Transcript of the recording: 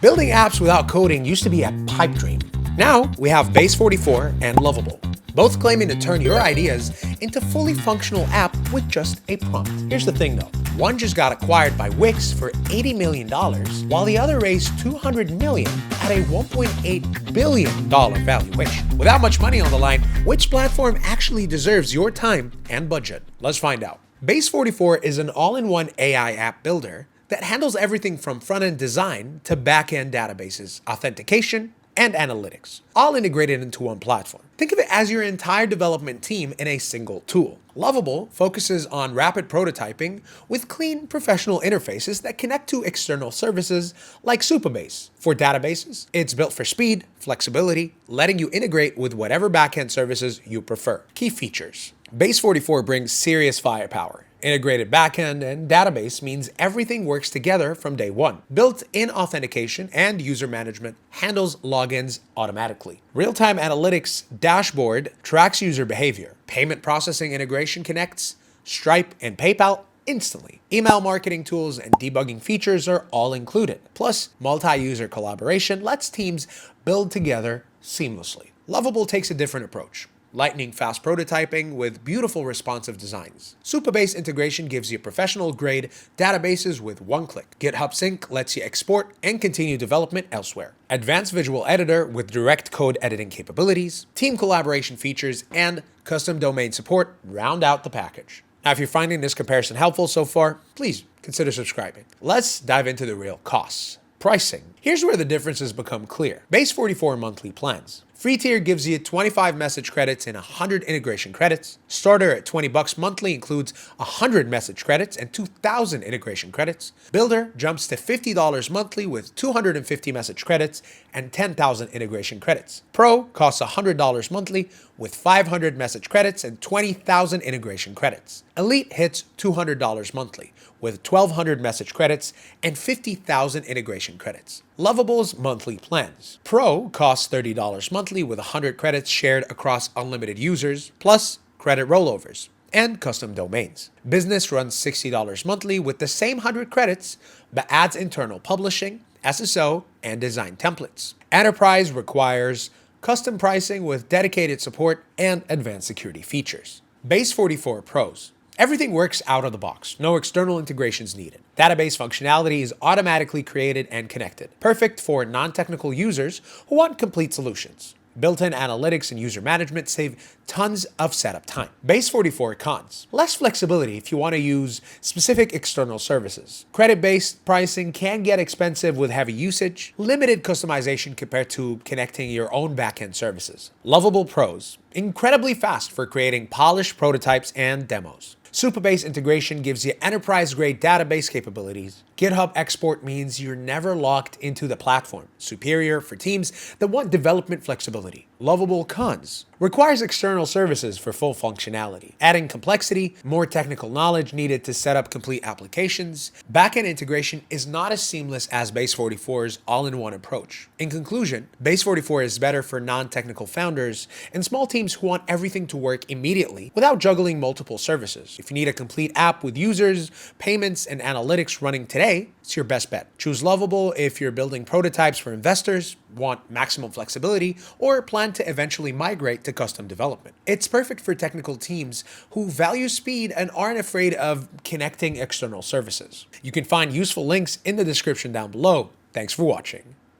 Building apps without coding used to be a pipe dream. Now we have Base44 and Lovable, both claiming to turn your ideas into fully functional app with just a prompt. Here's the thing though, one just got acquired by Wix for $80 million, while the other raised $200 million at a $1.8 billion valuation. Without much money on the line, which platform actually deserves your time and budget? Let's find out. Base44 is an all-in-one AI app builder that handles everything from front-end design to back-end databases, authentication, and analytics, all integrated into one platform. Think of it as your entire development team in a single tool. Lovable focuses on rapid prototyping with clean, professional interfaces that connect to external services like Supabase. For databases, it's built for speed, flexibility, letting you integrate with whatever backend services you prefer. Key features. Base44 brings serious firepower. Integrated backend and database means everything works together from day one. Built-in authentication and user management handles logins automatically. Real-time analytics dashboard tracks user behavior. Payment processing integration connects Stripe and PayPal instantly. Email marketing tools and debugging features are all included. Plus, multi-user collaboration lets teams build together seamlessly. Lovable takes a different approach. Lightning fast prototyping with beautiful responsive designs. Supabase integration gives you professional-grade databases with one click. GitHub Sync lets you export and continue development elsewhere. Advanced visual editor with direct code editing capabilities, team collaboration features, and custom domain support round out the package. Now, if you're finding this comparison helpful so far, please consider subscribing. Let's dive into the real costs. Pricing. Here's where the differences become clear. Base44 monthly plans. Free tier gives you 25 message credits and 100 integration credits. Starter at $20 monthly includes 100 message credits and 2,000 integration credits. Builder jumps to $50 monthly with 250 message credits and 10,000 integration credits. Pro costs $100 monthly with 500 message credits and 20,000 integration credits. Elite hits $200 monthly with 1,200 message credits and 50,000 integration credits. Lovable's monthly plans. Pro costs $30 monthly with 100 credits shared across unlimited users, plus credit rollovers and custom domains. Business runs $60 monthly with the same 100 credits, but adds internal publishing, SSO, and design templates. Enterprise requires custom pricing with dedicated support and advanced security features. Base44 Pros. Everything works out of the box. No external integrations needed. Database functionality is automatically created and connected. Perfect for non-technical users who want complete solutions. Built-in analytics and user management save tons of setup time. Base44 cons. Less flexibility if you want to use specific external services. Credit-based pricing can get expensive with heavy usage. Limited customization compared to connecting your own backend services. Lovable pros. Incredibly fast for creating polished prototypes and demos. Supabase integration gives you enterprise-grade database capabilities. GitHub export means you're never locked into the platform. Superior for teams that want development flexibility. Lovable cons. Requires external services for full functionality. Adding complexity, more technical knowledge needed to set up complete applications. Backend integration is not as seamless as Base44's all-in-one approach. In conclusion, Base44 is better for non-technical founders and small teams who want everything to work immediately without juggling multiple services. If you need a complete app with users, payments, and analytics running today, it's your best bet. Choose Lovable if you're building prototypes for investors, want maximum flexibility, or plan to eventually migrate to custom development. It's perfect for technical teams who value speed and aren't afraid of connecting external services. You can find useful links in the description down below. Thanks for watching.